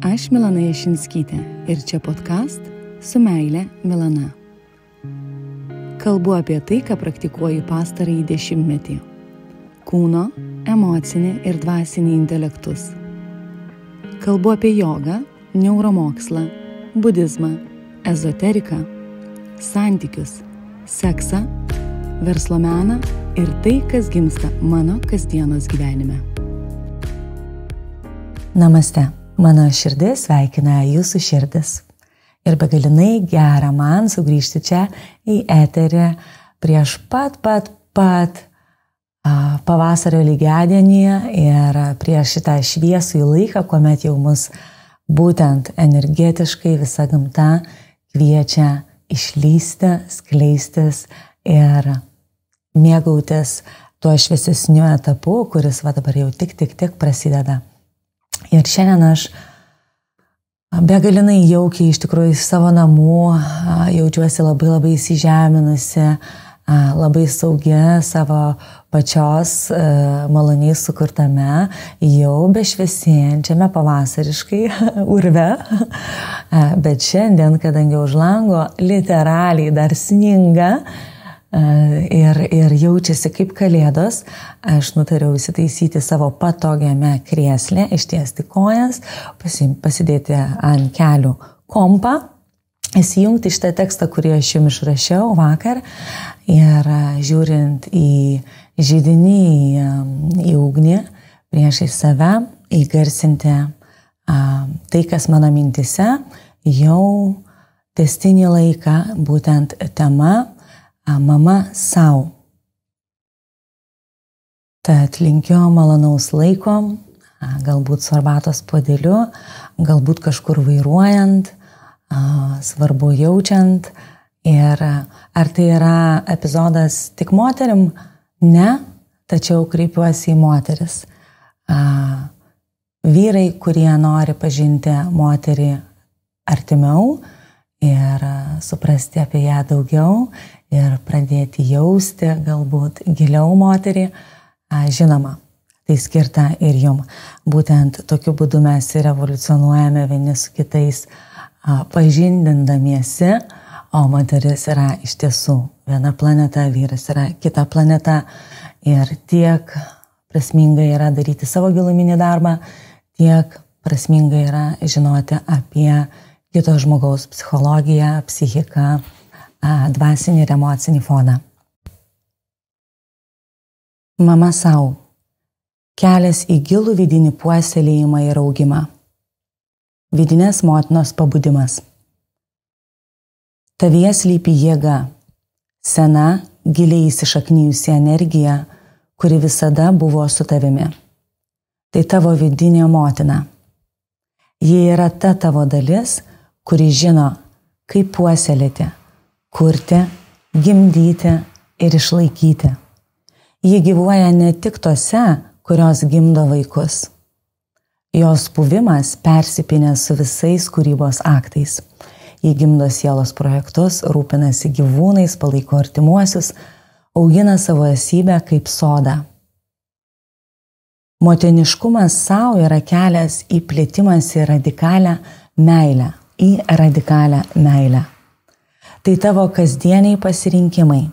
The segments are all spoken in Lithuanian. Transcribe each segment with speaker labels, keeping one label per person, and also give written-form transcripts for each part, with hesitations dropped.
Speaker 1: Aš Milana Jašinskytė ir čia podcast Su meile Milana. Kalbu apie tai, ką praktikuoju pastarąjį 10-metį. Kūno, emocinį ir dvasinį intelektus. Kalbu apie jogą, neuromokslą, budizmą, ezoteriką, santykius, seksą, verslo meną ir tai, kas gimsta mano kasdienos gyvenime.
Speaker 2: Namaste. Mano širdis sveikina jūsų širdis. Ir begalinai gera man sugrįžti čia į eterį prieš pat pavasario lygiadienį ir prieš šitą šviesų laiką, kuomet jau mus būtent energetiškai visa gamta kviečia išlysti, skleistis ir mėgautis tuo šviesesniu etapu, kuris dabar jau tik prasideda. Ir šiandien aš begalinai jaukiai iš tikrųjų iš savo namų jaučiuosi labai įsižeminusi, labai saugi savo pačios maloniai sukurtame, jau bešviesėjančiame pavasariškai urve. Bet šiandien, kadangi už lango literaliai dar sninga, ir jaučiasi kaip kalėdos, aš nutariau įsitaisyti savo patogiame krėsle, ištiesti kojas, pasidėti ant kelių kompą, įsijungti šitą tekstą, kurį aš jums išrašiau vakar ir žiūrint į židinį, į ugnį priešai save, įgarsinti tai, kas mano mintise jau tęstinį laiką, būtent tema mama sau. Tad linkiu malonaus laiko, galbūt su arbatos puodeliu, galbūt kažkur vairuojant, svarbu jaučiant. Ir ar tai yra epizodas tik moterim? Ne, tačiau kreipiuosi į moteris. Vyrai, kurie nori pažinti moterį artimiau ir suprasti apie ją daugiau, ir pradėti jausti galbūt giliau moterį, žinoma, tai skirta ir jum. Būtent tokiu būdu mes ir evoliucionuojame vieni su kitais, pažindindamiesi, o moteris yra iš tiesų viena planeta, vyras yra kita planeta ir tiek prasminga yra daryti savo giluminį darbą, tiek prasminga yra žinoti apie kito žmogaus psichologiją, psichiką, dvasinį ir emocinį foną. Mama sau. Kelias į gilų vidinį puoselėjimą ir augimą. Vidinės motinos pabudimas. Tavyje slypi jėga, sena, giliai įsišaknijusi energija, kuri visada buvo su tavimi. Tai tavo vidinė motina. Ji yra ta tavo dalis, kuri žino, kaip puoselėti, kurti, gimdyti ir išlaikyti. Ji gyvuoja ne tik tose, kurios gimdo vaikus. Jos buvimas persipynė su visais kūrybos aktais. Ji gimdo sielos projektus, rūpinasi gyvūnais, palaiko artimuosius, augina savo esybę kaip sodą. Motiniškumas sau yra kelias į plėtimąsi radikalią meilę, į radikalią meilę. Tai tavo kasdieniai pasirinkimai,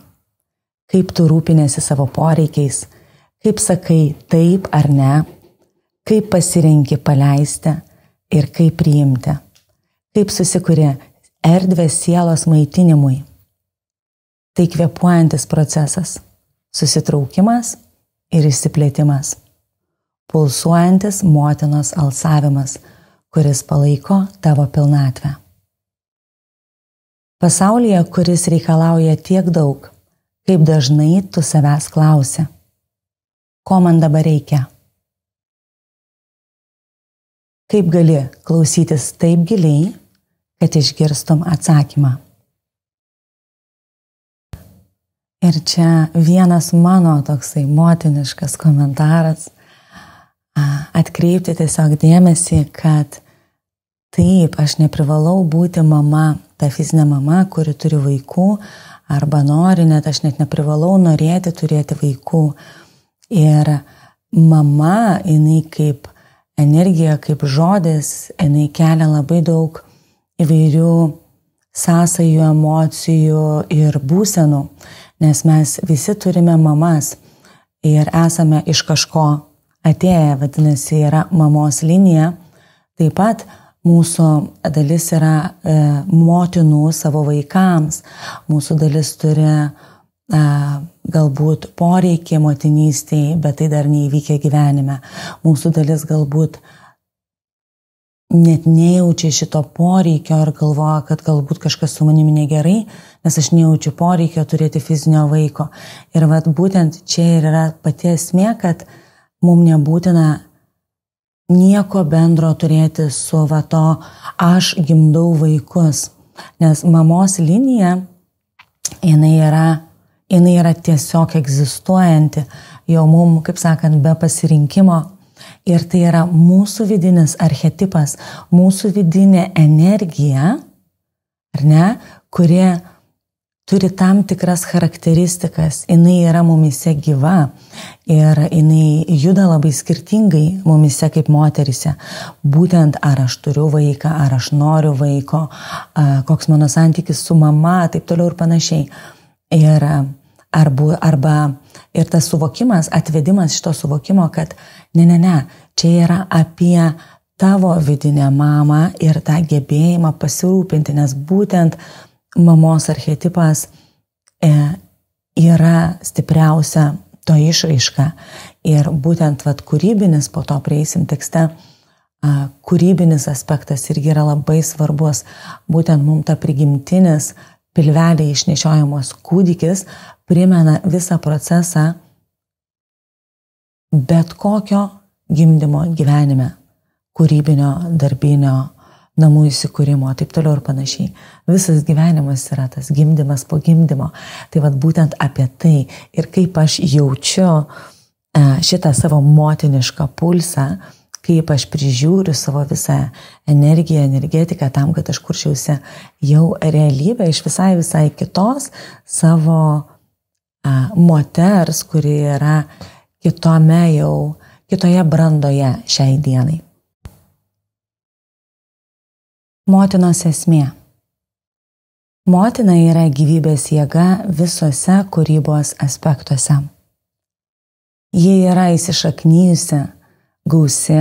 Speaker 2: kaip tu rūpinėsi savo poreikiais, kaip sakai taip ar ne, kaip pasirenki paleisti ir kaip priimti, kaip susikuri erdvę sielos maitinimui. Tai kvėpuojantis procesas, susitraukimas ir išsiplėtimas, pulsuojantis motinos alsavimas, kuris palaiko tavo pilnatvę. Pasaulyje, kuris reikalauja tiek daug, kaip dažnai tu savęs klausi, ko man dabar reikia? Kaip gali klausytis taip giliai, kad išgirstum atsakymą? Ir čia vienas mano toksai motiniškas komentaras, atkreipti tiesiog dėmesį, kad taip, aš neprivalau būti mama, ta fizinė mama, kuri turi vaikų, arba nori, net aš net neprivalau norėti turėti vaikų. Ir mama, jinai kaip energija kaip žodis, jinai kelia labai daug įvairių sąsajų, emocijų ir būsenų, nes mes visi turime mamas ir esame iš kažko atėję, vadinasi, yra mamos linija. Taip pat mūsų dalis yra motinų savo vaikams, mūsų dalis turi galbūt poreikį motinystėje, bet tai dar neįvykę gyvenime. Mūsų dalis galbūt net nejaučia šito poreikio ir galvoja, kad galbūt kažkas su manimi negerai, nes aš nejaučiu poreikio turėti fizinio vaiko. Ir vat būtent čia ir yra pati esmė, kad mums nebūtina nieko bendro turėti su va to aš gimdau vaikus. Nes mamos linija, jinai yra tiesiog egzistuojanti, jau mums, kaip sakant, be pasirinkimo. Ir tai yra mūsų vidinis archetipas, mūsų vidinė energija, ar ne, kuri turi tam tikras charakteristikas. Jinai yra mumise gyva ir jinai juda labai skirtingai mumise kaip moterise. Būtent ar aš turiu vaiką, ar aš noriu vaiko, koks mano santykis su mama, taip toliau ir panašiai. Ir tas suvokimas, atvedimas šito suvokimo, kad ne, čia yra apie tavo vidinę mamą ir tą gebėjimą pasirūpinti, nes būtent mamos archetipas yra stipriausia to išraiška. Ir būtent kūrybinis, po to prieisim tekste, kūrybinis aspektas irgi yra labai svarbus. Būtent mums ta prigimtinis pilvelį išnešiojamos kūdikis primena visą procesą bet kokio gimdymo gyvenime, kūrybinio, darbinio, namų įsikūrimo, taip toliau ir panašiai. Visas gyvenimas yra tas gimdymas po gimdymo. Tai būtent apie tai ir kaip aš jaučiu šitą savo motinišką pulsą, kaip aš prižiūriu savo visą energiją, energetiką tam, kad aš kurčiausi jau realybę iš visai kitos savo moters, kuri yra kitoje brandoje šiai dienai. Motinos esmė. Motina yra gyvybės jėga visose kūrybos aspektuose. Ji yra įsišaknyjusi, gausi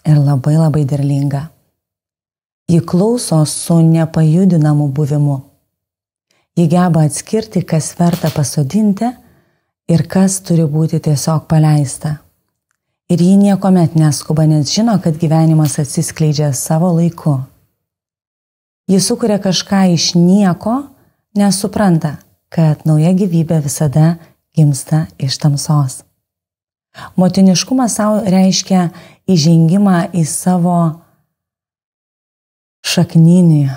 Speaker 2: ir labai derlinga. Ji klauso su nepajudinamu buvimu. Ji geba atskirti, kas verta pasodinti ir kas turi būti tiesiog paleista. Ir ji niekuomet neskuba, nes žino, kad gyvenimas atsiskleidžia savo laiku. Ji sukuria kažką iš nieko, nes supranta, kad nauja gyvybė visada gimsta iš tamsos. Motiniškumas savo reiškia įžengimą į savo šakninį,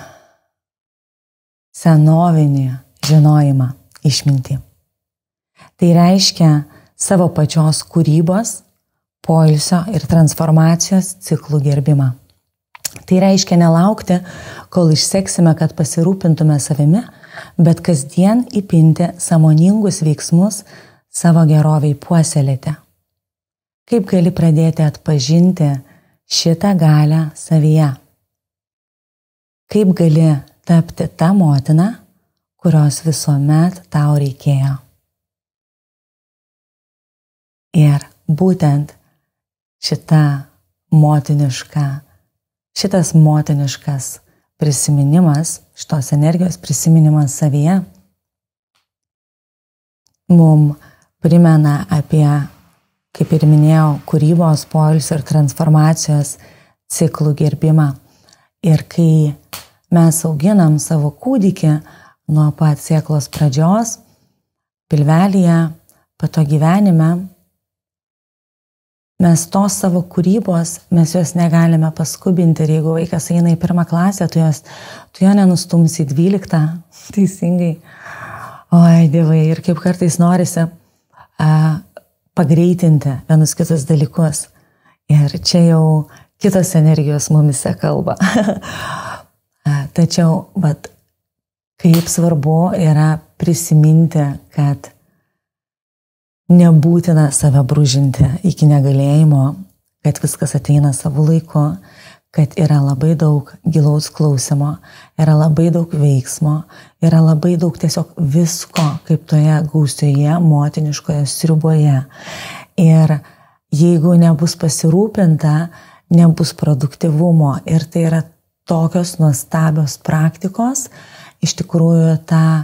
Speaker 2: senovinį žinojimą, išmintį. Tai reiškia savo pačios kūrybos, poilsio ir transformacijos ciklų gerbimą. Tai reiškia nelaukti, kol išseksime, kad pasirūpintume savimi, bet kasdien įpinti sąmoningus veiksmus savo geroviai puoselėti. Kaip gali pradėti atpažinti šitą galią savyje? Kaip gali tapti tą motiną, kurios visuomet tau reikėjo? Ir būtent šitas motiniškas prisiminimas, šitos energijos prisiminimas savyje, mums primena apie, kaip ir minėjau, kūrybos, poilsio ir transformacijos ciklų gerbimą. Ir kai mes auginam savo kūdikį nuo pat sėklos pradžios, pilvelyje, pato gyvenime, mes tos savo kūrybos, mes jos negalime paskubinti. Ir jeigu vaikas eina į 1 klasę, tu jo nenustumsi į 12, teisingai. Oi, dievai, ir kaip kartais norisi pagreitinti vienus kitus dalykus. Ir čia jau kitos energijos mumise kalba. Tačiau, kaip svarbu yra prisiminti, kad nebūtina save brūžinti iki negalėjimo, kad viskas ateina savo laiku, kad yra labai daug gilaus klausimo, yra labai daug veiksmo, yra labai daug tiesiog visko, kaip toje gausioje motiniškoje sriuboje. Ir jeigu nebus pasirūpinta, nebus produktyvumo. Ir tai yra tokios nuostabios praktikos, iš tikrųjų tą,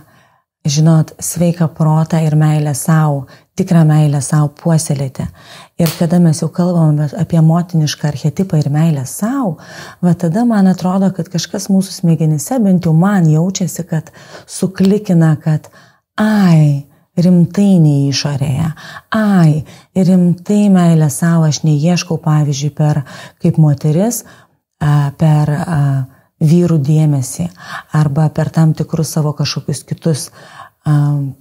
Speaker 2: žinot, sveiką protą ir meilę savo, tikrą meilę savo puoselėti. Ir kada mes jau kalbame apie motinišką archetipą ir meilę savo, va tada man atrodo, kad kažkas mūsų smegenyse, bent jau man jaučiasi, kad suklikina, kad rimtai ne išorėje, rimtai meilę savo aš neieškau, pavyzdžiui, kaip moteris, per vyrų dėmesį arba per tam tikrus savo kažkokius kitus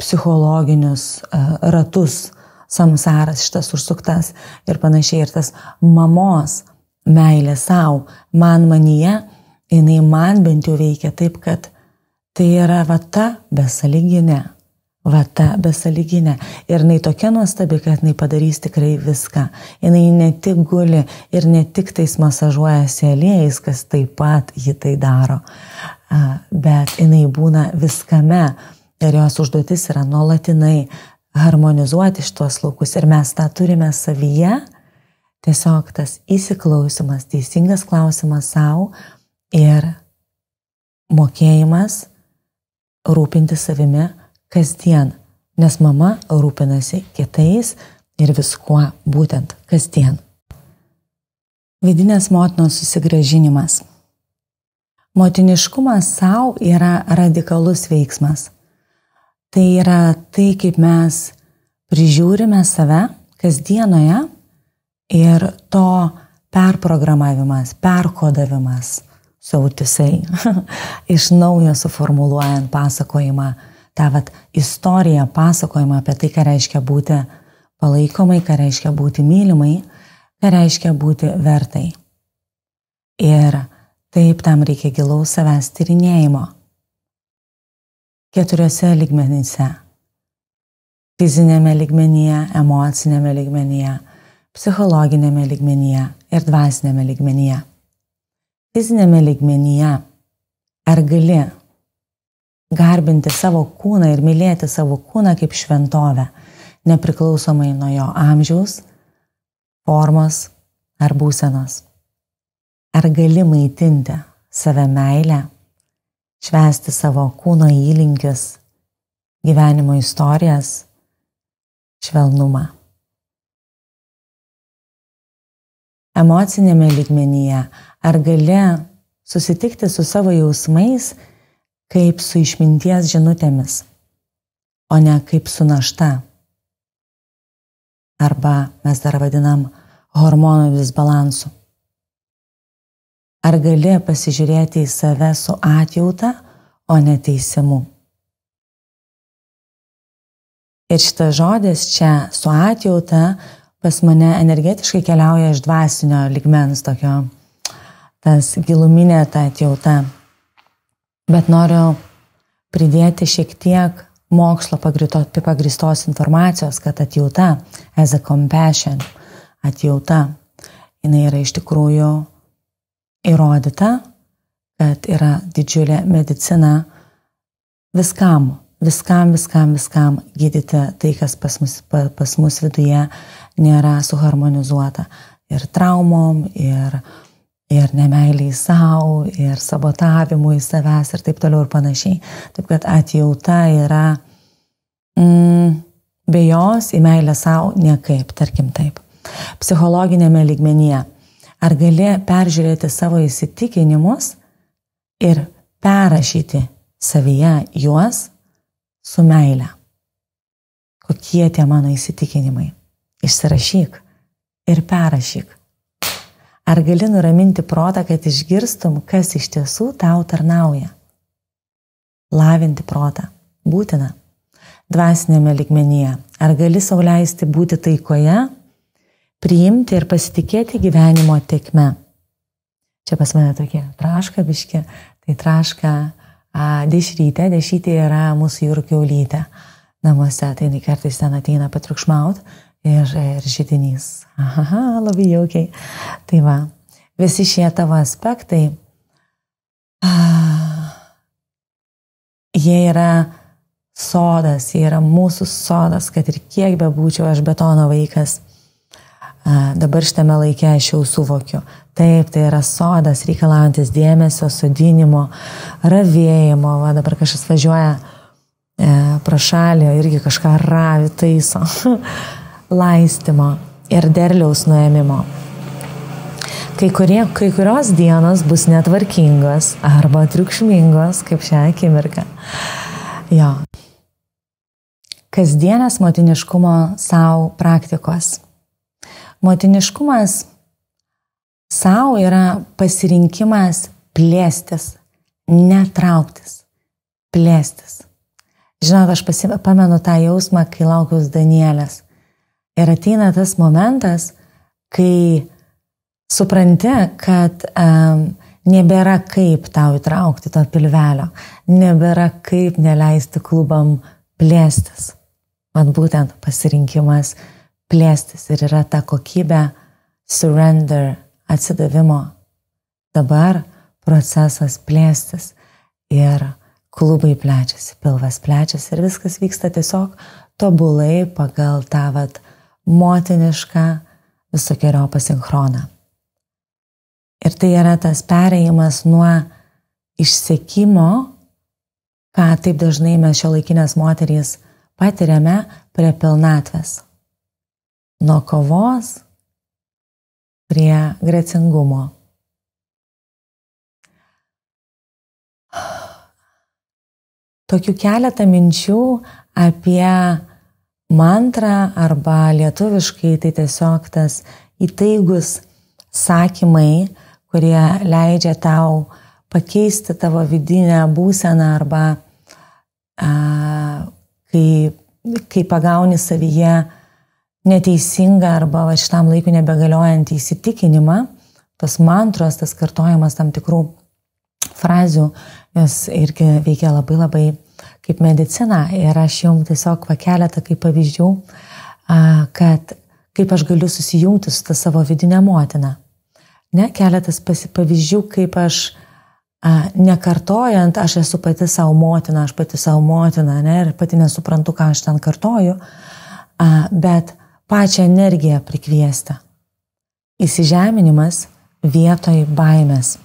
Speaker 2: psichologinius ratus, samsaras šitas užsuktas ir panašiai. Ir tas mamos meilė savo, manyje, jinai man bent jau veikia taip, kad tai yra vata besąlyginė. Ir jinai tokia nuostabi, kad jinai padarys tikrai viską. Jinai ne tik guli ir ne tik tais masažuojasi aliejais, kas taip pat ji tai daro, bet jinai būna viskame. Ir jos užduotis yra nuolatinai harmonizuoti šitos laukus. Ir mes tą turime savyje. Tiesiog tas įsiklausimas, teisingas klausimas savo ir mokėjimas rūpinti savimi kasdien. Nes mama rūpinasi kitais ir viskuo būtent kasdien. Vidinės motinos susigrąžinimas. Motiniškumas savo yra radikalus veiksmas. Tai yra tai, kaip mes prižiūrime save kasdienoje ir to perprogramavimas, perkodavimas, sautisai, iš naujo suformuluojant pasakojimą, tą istoriją, pasakojimą apie tai, ką reiškia būti palaikomai, ką reiškia būti mylimai, ką reiškia būti vertai. Ir taip tam reikia gilaus savęs tyrinėjimo. 4 lygmenyse. Fizinėme lygmenyje, emocinėme lygmenyje, psichologinėme lygmenyje ir dvasinėme lygmenyje. Fizinėme lygmenyje, ar gali garbinti savo kūną ir mylėti savo kūną kaip šventovę, nepriklausomai nuo jo amžiaus, formos ar būsenos? Ar gali maitinti save meilę, švęsti savo kūno įlinkius, gyvenimo istorijas, švelnumą? Emocinėme lygmenyje, ar gali susitikti su savo jausmais kaip su išminties žinutėmis, o ne kaip su našta? Arba mes dar vadinam hormonų disbalansu. Ar gali pasižiūrėti į save su atjauta, o ne teisimu? Ir šitas žodis čia su atjauta pas mane energetiškai keliauja iš dvasinio lygmens, tokio, tas giluminė ta atjauta. Bet noriu pridėti šiek tiek mokslo pagrįstos informacijos, kad atjauta, as a compassion, atjauta, jinai yra iš tikrųjų įrodyta, kad yra didžiulė medicina viskam gydyti tai, kas pas mus viduje nėra suharmonizuota. Ir traumom, ir nemeiliai savo, ir sabotavimui savęs ir taip toliau ir panašiai. Taip kad atjauta yra be jos į meilę savo niekaip, tarkim taip. Psichologinėme lygmenyje. Ar gali peržiūrėti savo įsitikinimus ir perrašyti savyje juos su meile? Kokie tie mano įsitikinimai? Išsirašyk ir perrašyk. Ar gali nuraminti protą, kad išgirstum, kas iš tiesų tau tarnauja? Lavinti protą. Būtina. Dvasinėme lygmenyje. Ar gali sau leisti būti taikoje, priimti ir pasitikėti gyvenimo tėkme? Čia pas mane tokie traška biški, tai traška dešrytė. Dešrytė yra mūsų jūrų kiaulytė namuose, tai jinai kartais ten ateina patriukšmaut ir židinys. Aha, labai jaukiai. Tai va, visi šie tavo aspektai, jie yra sodas, jie yra mūsų sodas, kad ir kiek bebūčiau aš betono vaikas, dabar šitame laike aš jau suvokiu. Taip, tai yra sodas, reikalaujantis dėmesio, sodinimo, ravėjimo. Va, dabar kažkas važiuoja pro šalį, irgi kažką ravi, taiso, laistymo ir derliaus nuėmimo. Kai kurios dienos bus netvarkingos arba triukšmingos, kaip šią akimirką. Jo. Kasdienės motiniškumo savo praktikos. Motiniškumas savo yra pasirinkimas plėstis, netrauktis, plėstis. Žinot, aš pamenu tą jausmą, kai laukiaus Danielės. Ir ateina tas momentas, kai supranti, kad nebėra kaip tau įtraukti to pilvelio, nebėra kaip neleisti klubam plėstis. Man būtent pasirinkimas plėstis ir yra ta kokybė surrender, atsidavimo. Dabar procesas plėstis ir klubai plečiasi, pilvas plečiasi ir viskas vyksta tiesiog tobulai pagal tą motinišką visokiojopą sinchroną. Ir tai yra tas perėjimas nuo išsekimo, ką taip dažnai mes šiuolaikinės moterys patiriame, prie pilnatvės. Nuo kovos prie gracingumo. Tokių keletą minčių apie mantrą arba lietuviškai tai tiesiog tas įtaigus sakymai, kurie leidžia tau pakeisti tavo vidinę būseną arba kai pagauni savyje neteisingą arba šitam laikui nebegaliojantį įsitikinimą, tas mantros, tas kartojimas tam tikrų frazių, jos irgi veikia labai labai kaip medicina. Ir aš jums tiesiog keletą kaip pavyzdžių, kad kaip aš galiu susijungti su ta savo vidinė motina. Ne, keletas pavyzdžių, kaip aš nekartojant, aš esu pati savo motina, ne, ir pati nesuprantu, ką aš ten kartoju, bet pačią energiją prikviesti. Įsižeminimas vietoj baimės.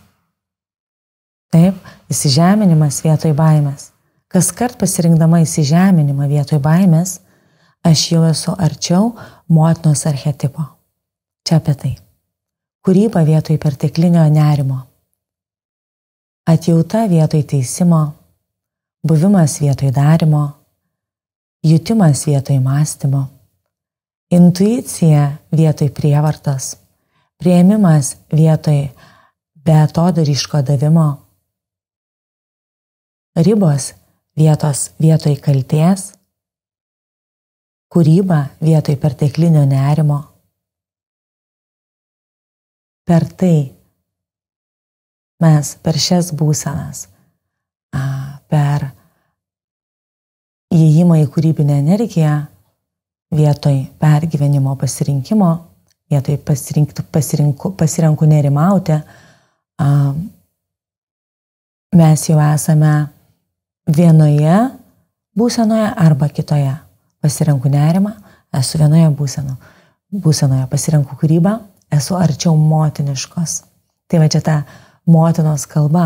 Speaker 2: Taip, įsižeminimas vietoj baimės. Kaskart pasirinkdama įsižeminimą vietoj baimės, aš jau esu arčiau motinos archetipo. Čia apie tai. Kūryba vietoj perteklinio nerimo. Atjauta vietoj teisimo. Buvimas vietoj darimo. Jutimas vietoj mąstymo. Intuicija vietoj prievartos. Priėmimas vietoj beatodairiško davimo. Ribos vietoj kaltės. Kūryba vietoj perteklinio nerimo. Per tai mes per šias būsenas, per įėjimą į kūrybinę energiją, vietoj pergyvenimo pasirinkimo, vietoj pasirenku nerimauti, mes jau esame vienoje būsenoje arba kitoje. Pasirenku nerimą, esu vienoje būsenoje, pasirenku kūrybą, esu arčiau motiniškos. Tai va čia ta motinos kalba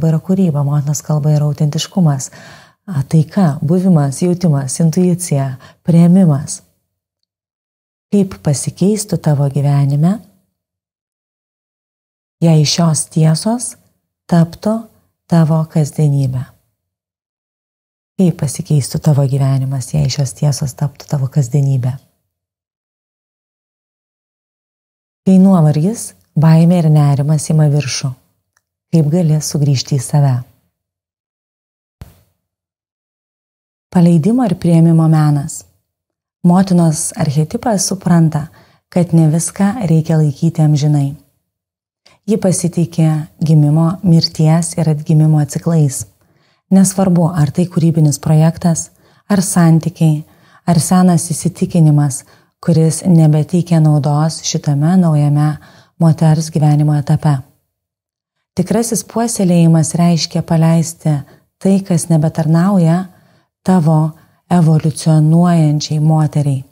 Speaker 2: yra kūryba, motinos kalba yra autentiškumas, taika, buvimas, jautimas, intuicija, priėmimas. Kaip pasikeistų tavo gyvenime, jei šios tiesos taptų tavo kasdienybė. Kaip pasikeistų tavo gyvenimas, jei šios tiesos taptų tavo kasdienybė. Kai nuovargis, baimė ir nerimas ima viršų, kaip gali sugrįžti į save. Paleidimo ir priėmimo menas. Motinos archetipas supranta, kad ne viską reikia laikyti amžinai. Ji pasitikė gimimo, mirties ir atgimimo ciklais. Nesvarbu, ar tai kūrybinis projektas, ar santykiai, ar senas įsitikinimas, kuris nebeteikia naudos šitame naujame moters gyvenimo etape. Tikrasis puoselėjimas reiškia paleisti tai, kas nebetarnauja tavo evoliucionuojančiai moteriai.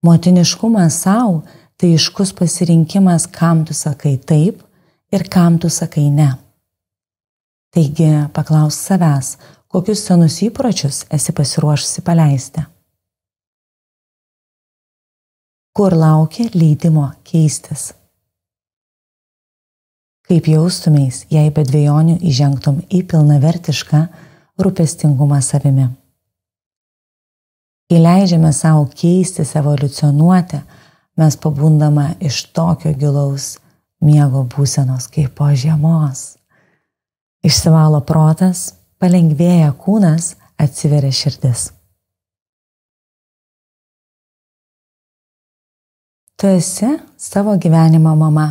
Speaker 2: Motiniškumas savo tai aiškus pasirinkimas, kam tu sakai taip ir kam tu sakai ne. Taigi paklausk savęs, kokius senus įpročius esi pasiruošusi paleisti. Kur laukia leidimo keistis? Kaip jaustumeis, jei be dvejonių įžengtum į pilnavertišką rūpestingumą savimi? Kai leidžiame savo keistis, evoliucionuoti, mes pabundame iš tokio gilaus miego būsenos kaip po žiemos. Išsivalo protas, palengvėja kūnas, atsiveria širdis. Tu esi savo gyvenimo mama.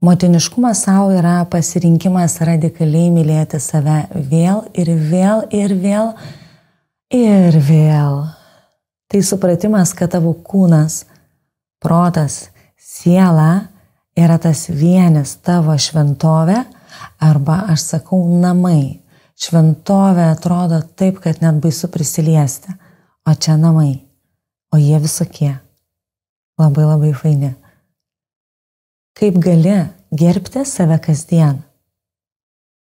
Speaker 2: Motiniškumas savo yra pasirinkimas radikaliai mylėti save vėl ir vėl ir vėl ir vėl. Tai supratimas, kad tavo kūnas, protas, siela yra tas vienis tavo šventovė, arba aš sakau namai. Šventovė atrodo taip, kad net baisu prisiliesti, o čia namai, o jie visokie. Labai labai faini. Kaip gali gerbti save kasdien?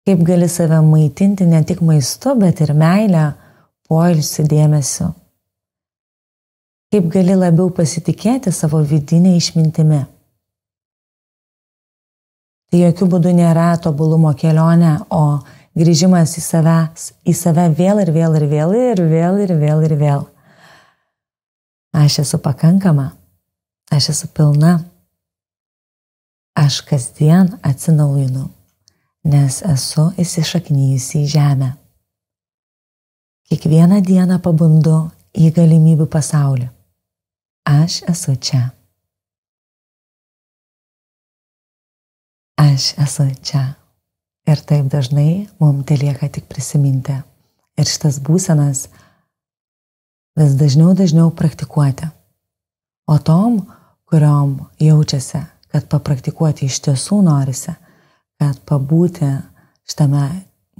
Speaker 2: Kaip gali save maitinti ne tik maistu, bet ir meilę, poilsiu, dėmesiu? Kaip gali labiau pasitikėti savo vidinę išmintimi? Tai jokių būdų nėra tobulumo kelionė, o grįžimas į save vėl ir vėl ir vėl ir vėl ir vėl ir vėl. Aš esu pakankama, aš esu pilna. Aš kasdien atsinaujinu, nes esu įsišaknijusi į žemę. Kiekvieną dieną pabundu į galimybių pasaulį. Aš esu čia. Aš esu čia. Ir taip dažnai mums telieka tik prisiminti. Ir šitas būsenas vis dažniau praktikuoti. O tom, kuriom jaučiasi, kad papraktikuoti iš tiesų norisi, kad pabūti šitame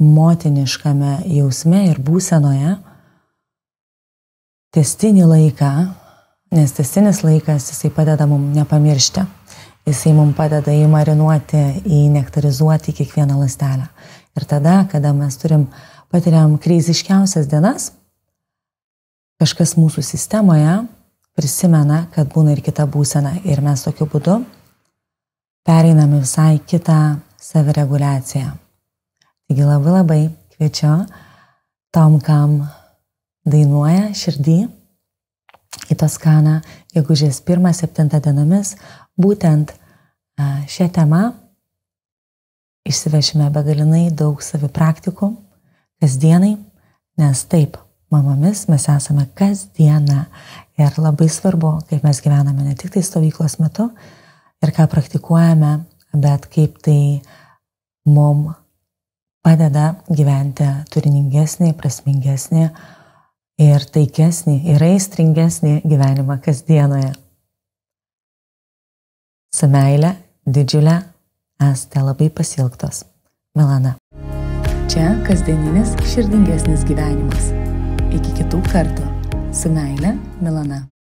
Speaker 2: motiniškame jausme ir būsenoje, tęstinį laiką, nes tęstinis laikas jisai padeda mums nepamiršti, jisai mums padeda įmarinuoti, įnektarizuoti kiekvieną ląstelę. Ir tada, kada mes patiriam kriziškiausias dienas, kažkas mūsų sistemoje prisimena, kad būna ir kita būsena ir mes tokiu būdu pereiname visai kitą savireguliaciją. Taigi labai labai kviečiu tom, kam dainuoja širdį į Toskaną, gegužės 1-7 dienomis, būtent šią temą išsivešime begalinai daug savipraktikų kasdienai, nes taip, mamomis mes esame kasdieną ir labai svarbu, kaip mes gyvename ne tik tai stovyklos metu ir ką praktikuojame, bet kaip tai mum padeda gyventi turiningesnį, prasmingesnį ir taikesnį, ir aistringesnį gyvenimą kasdienoje. Su meile, didžiulė, esate labai pasiilgtos. Milana.
Speaker 1: Čia kasdieninis širdingesnis gyvenimas. Iki kitų kartų. Su meile, Milana.